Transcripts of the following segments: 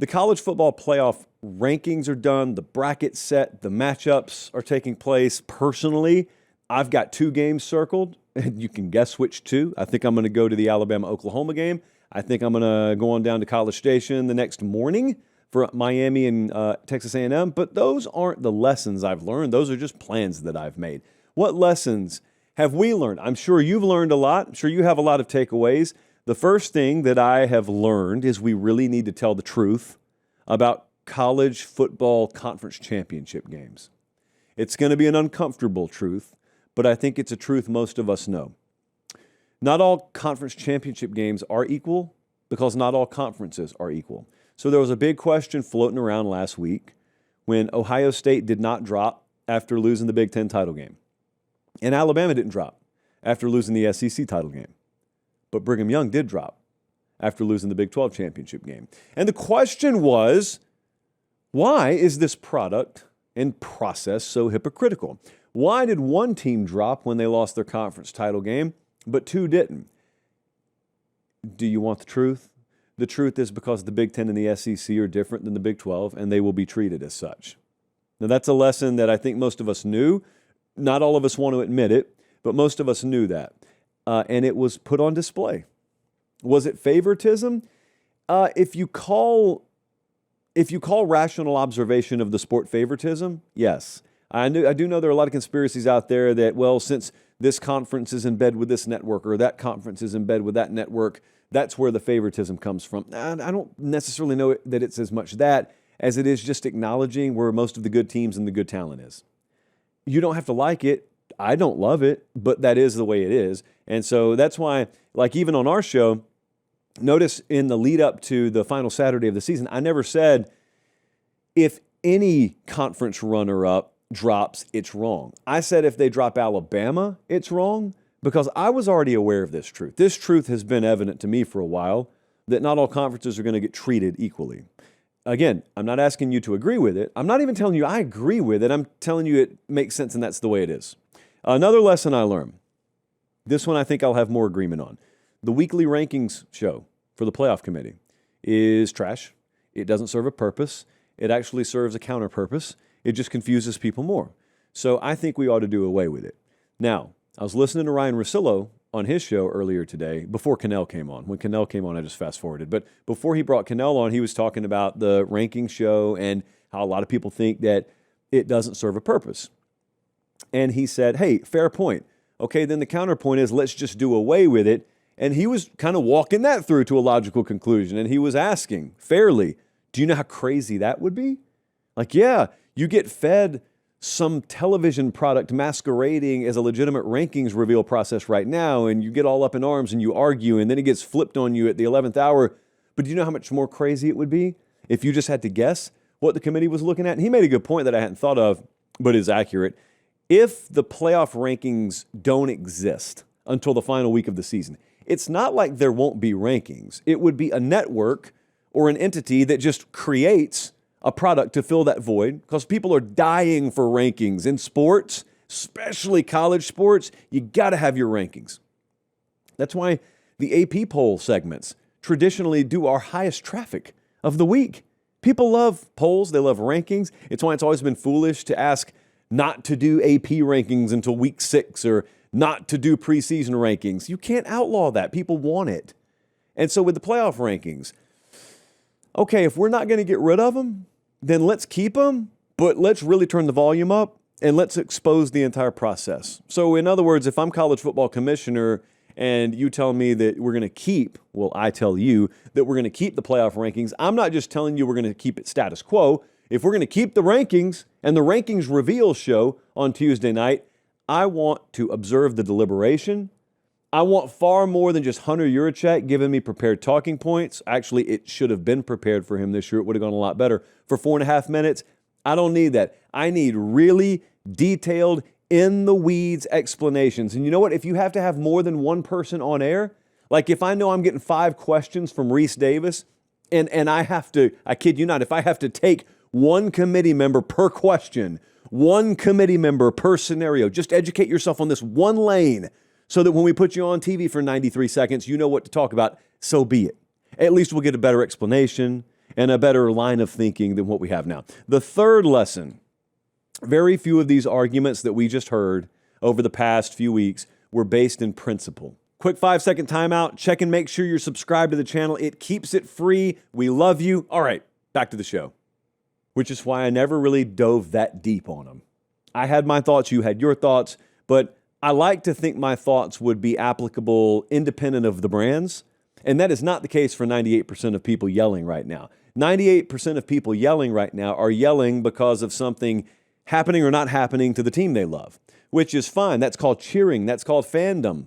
The college football playoff rankings are done. The bracket's set. The matchups are taking place. Personally, I've got 2 games circled, and you can guess which 2. I think I'm going to go to the Alabama-Oklahoma game. I think I'm going to go on down to College Station the next morning for Miami and Texas A&M. But those aren't the lessons I've learned. Those are just plans that I've made. What lessons have we learned? I'm sure you've learned a lot. I'm sure you have a lot of takeaways. The first thing that I have learned is we really need to tell the truth about college football conference championship games. It's going to be an uncomfortable truth, but I think it's a truth most of us know. Not all conference championship games are equal because not all conferences are equal. So there was a big question floating around last week when Ohio State did not drop after losing the Big Ten title game. And Alabama didn't drop after losing the SEC title game. But Brigham Young did drop after losing the Big 12 championship game. And the question was, why is this product and process so hypocritical? Why did one team drop when they lost their conference title game, but 2 didn't? Do you want the truth? The truth is because the Big 10 and the SEC are different than the Big 12, and they will be treated as such. Now, that's a lesson that I think most of us knew. Not all of us want to admit it, but most of us knew that. And it was put on display. Was it favoritism? If you call rational observation of the sport favoritism, yes. I do know there are a lot of conspiracies out there that, well, since this conference is in bed with this network or that conference is in bed with that network, that's where the favoritism comes from. I don't necessarily know that it's as much that as it is just acknowledging where most of the good teams and the good talent is. You don't have to like it. I don't love it, but that is the way it is. And so that's why, like even on our show, notice in the lead up to the final Saturday of the season, I never said if any conference runner-up drops, it's wrong. I said if they drop Alabama, it's wrong because I was already aware of this truth. This truth has been evident to me for a while that not all conferences are going to get treated equally. Again, I'm not asking you to agree with it. I'm not even telling you I agree with it. I'm telling you it makes sense and that's the way it is. Another lesson I learned, this one I think I'll have more agreement on. The weekly rankings show for the playoff committee is trash. It doesn't serve a purpose. It actually serves a counter purpose. It just confuses people more. So I think we ought to do away with it. Now, I was listening to Ryan Russillo on his show earlier today before Cannell came on. When Cannell came on, I just fast forwarded. But before he brought Cannell on, he was talking about the rankings show and how a lot of people think that it doesn't serve a purpose. And he said, hey, fair point. Okay, then the counterpoint is let's just do away with it. And he was kind of walking that through to a logical conclusion. And he was asking fairly, do you know how crazy that would be? Like, yeah, you get fed some television product masquerading as a legitimate rankings reveal process right now, and you get all up in arms and you argue, and then it gets flipped on you at the 11th hour. But do you know how much more crazy it would be if you just had to guess what the committee was looking at? And he made a good point that I hadn't thought of, but is accurate. If the playoff rankings don't exist until the final week of the season, it's not like there won't be rankings. It would be a network or an entity that just creates a product to fill that void because people are dying for rankings. In sports, especially college sports, you got to have your rankings. That's why the AP poll segments traditionally do our highest traffic of the week. People love polls. They love rankings. It's why it's always been foolish to ask not to do AP rankings until week 6 or not to do preseason rankings. You can't outlaw that. People want it. And so with the playoff rankings, okay, if we're not going to get rid of them, then let's keep them, but let's really turn the volume up and let's expose the entire process. So in other words, if I'm college football commissioner and you tell me that we're going to keep, well, I tell you that we're going to keep the playoff rankings, I'm not just telling you we're going to keep it status quo. If we're going to keep the rankings and the rankings reveal show on Tuesday night, I want to observe the deliberation. I want far more than just Hunter Yurachek giving me prepared talking points. Actually, it should have been prepared for him this year. It would have gone a lot better. For 4.5 minutes, I don't need that. I need really detailed, in-the-weeds explanations. And you know what? If you have to have more than one person on air, like if I know I'm getting 5 questions from Reese Davis, and I have to, I kid you not, if I have to take one committee member per question, one committee member per scenario, just educate yourself on this one lane, so that when we put you on TV for 93 seconds, you know what to talk about, so be it. At least we'll get a better explanation. and a better line of thinking than what we have now. The third lesson, very few of these arguments that we just heard over the past few weeks were based in principle. Quick 5-second timeout. Check and make sure you're subscribed to the channel. It keeps it free. We love you. All right, back to the show, which is why I never really dove that deep on them. I had my thoughts, you had your thoughts, but I like to think my thoughts would be applicable independent of the brands, and that is not the case for 98% of people yelling right now. 98% of people yelling right now are yelling because of something happening or not happening to the team they love, which is fine. That's called cheering. That's called fandom.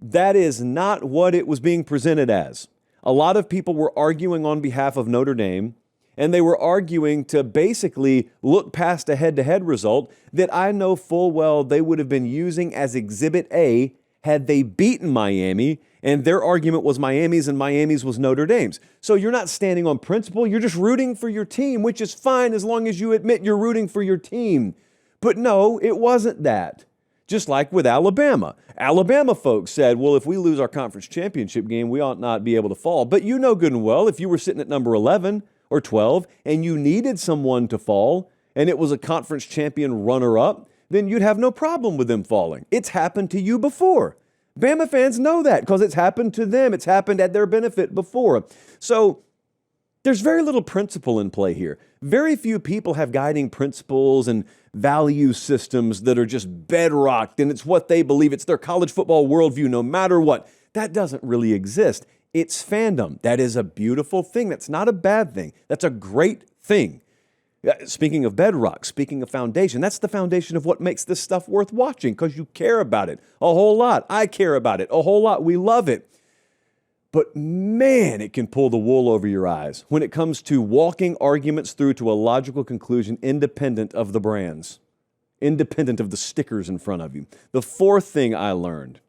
That is not what it was being presented as. A lot of people were arguing on behalf of Notre Dame, and they were arguing to basically look past a head-to-head result that I know full well they would have been using as Exhibit A had they beaten Miami, and their argument was Miami's and Miami's was Notre Dame's. So you're not standing on principle, you're just rooting for your team, which is fine as long as you admit you're rooting for your team. But no, it wasn't that. Just like with Alabama. Alabama folks said, well, if we lose our conference championship game, we ought not be able to fall. But you know good and well, if you were sitting at number 11 or 12 and you needed someone to fall and it was a conference champion runner-up, then you'd have no problem with them falling. It's happened to you before. Bama fans know that because it's happened to them. It's happened at their benefit before. So there's very little principle in play here. Very few people have guiding principles and value systems that are just bedrocked, and it's what they believe. It's their college football worldview, no matter what. That doesn't really exist. It's fandom. That is a beautiful thing. That's not a bad thing. That's a great thing. Speaking of bedrock, speaking of foundation, that's the foundation of what makes this stuff worth watching because you care about it a whole lot. I care about it a whole lot. We love it. But man, it can pull the wool over your eyes when it comes to walking arguments through to a logical conclusion independent of the brands, independent of the stickers in front of you. The fourth thing I learned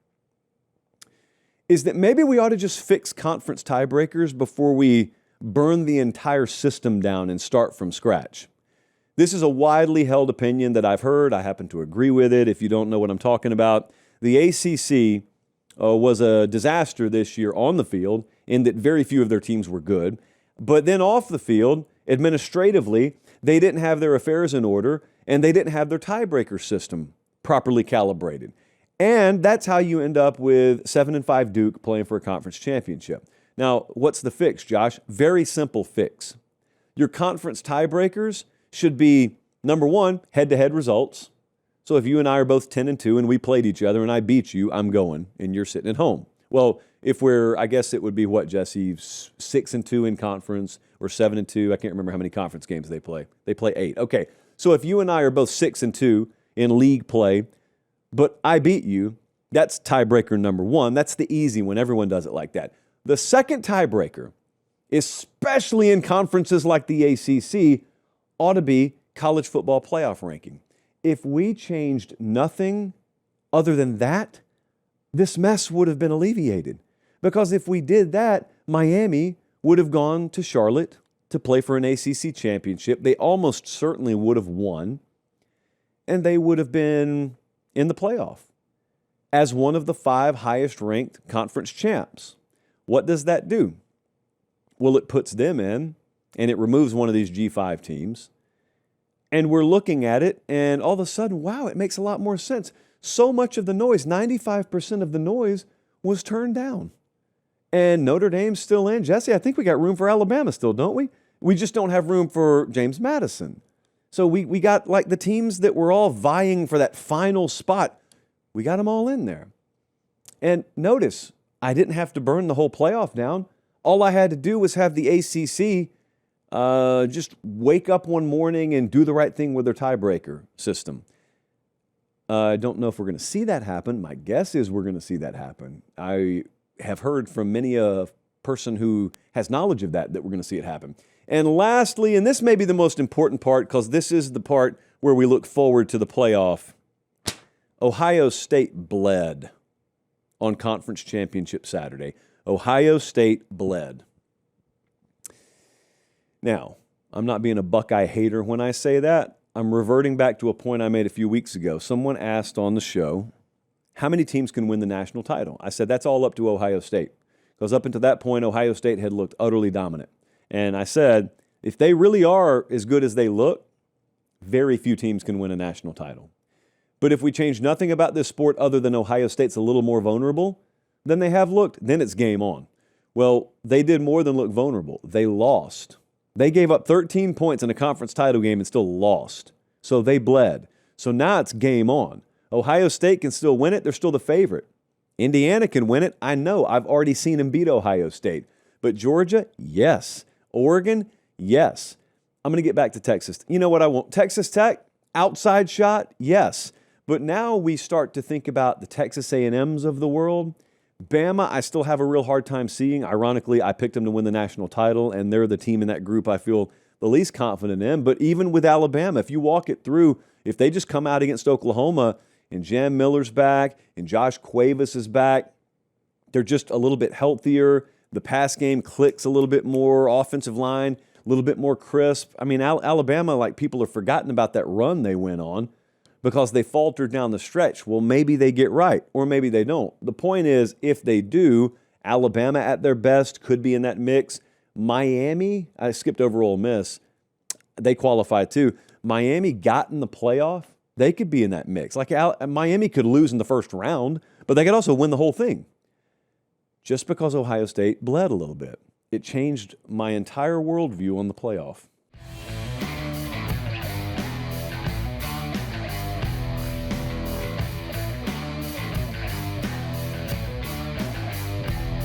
is that maybe we ought to just fix conference tiebreakers before we burn the entire system down and start from scratch. This is a widely held opinion that I've heard. I happen to agree with it. If you don't know what I'm talking about, the ACC was a disaster this year on the field in that very few of their teams were good. But then off the field, administratively, they didn't have their affairs in order and they didn't have their tiebreaker system properly calibrated. And that's how you end up with 7-5 Duke playing for a conference championship. Now, what's the fix, Josh? Very simple fix. Your conference tiebreakers should be, number one, head-to-head results. So if you and I are both 10-2 and we played each other and I beat you, I'm going and you're sitting at home. Well, if we're, I guess it would be what, Jesse, 6-2 in conference or 7-2. I can't remember how many conference games they play. They play 8. Okay, so if you and I are both 6-2 in league play, but I beat you, that's tiebreaker number one. That's the easy one. Everyone does it like that. The second tiebreaker, especially in conferences like the ACC, ought to be college football playoff ranking. If we changed nothing other than that, this mess would have been alleviated. Because if we did that, Miami would have gone to Charlotte to play for an ACC championship. They almost certainly would have won, and they would have been in the playoff as one of the 5 highest-ranked conference champs. What does that do? Well, it puts them in, and it removes one of these G5 teams. And we're looking at it, and all of a sudden, wow, it makes a lot more sense. So much of the noise, 95% of the noise, was turned down. And Notre Dame's still in. Jesse, I think we got room for Alabama still, don't we? We just don't have room for James Madison. So we got like the teams that were all vying for that final spot. We got them all in there. And notice, I didn't have to burn the whole playoff down. All I had to do was have the ACC just wake up one morning and do the right thing with their tiebreaker system. I don't know if we're going to see that happen. My guess is we're going to see that happen. I have heard from many a person who has knowledge of that we're going to see it happen. And lastly, and this may be the most important part because this is the part where we look forward to the playoff, Ohio State bled on Conference Championship Saturday. Ohio State bled. Now, I'm not being a Buckeye hater when I say that. I'm reverting back to a point I made a few weeks ago. Someone asked on the show, how many teams can win the national title? I said, that's all up to Ohio State. Because up until that point, Ohio State had looked utterly dominant. And I said, if they really are as good as they look, very few teams can win a national title. But if we change nothing about this sport other than Ohio State's a little more vulnerable than they have looked, then it's game on. Well, they did more than look vulnerable. They lost. They gave up 13 points in a conference title game and still lost. So they bled. So now it's game on. Ohio State can still win it. They're still the favorite. Indiana can win it. I know. I've already seen them beat Ohio State. But Georgia, yes. Oregon, yes. I'm going to get back to Texas. You know what I want? Texas Tech, outside shot, yes. But now we start to think about the Texas A&Ms of the world. Bama, I still have a real hard time seeing. Ironically, I picked them to win the national title, and they're the team in that group I feel the least confident in. But even with Alabama, if you walk it through, if they just come out against Oklahoma and Jam Miller's back and Josh Cuevas is back, they're just a little bit healthier. The pass game clicks a little bit more, offensive line a little bit more crisp. I mean, Alabama, like people have forgotten about that run they went on because they faltered down the stretch. Well, maybe they get right or maybe they don't. The point is, if they do, Alabama at their best could be in that mix. Miami, I skipped over Ole Miss. They qualify too. Miami got in the playoff. They could be in that mix. Like Miami could lose in the first round, but they could also win the whole thing. Just because Ohio State bled a little bit, it changed my entire worldview on the playoff.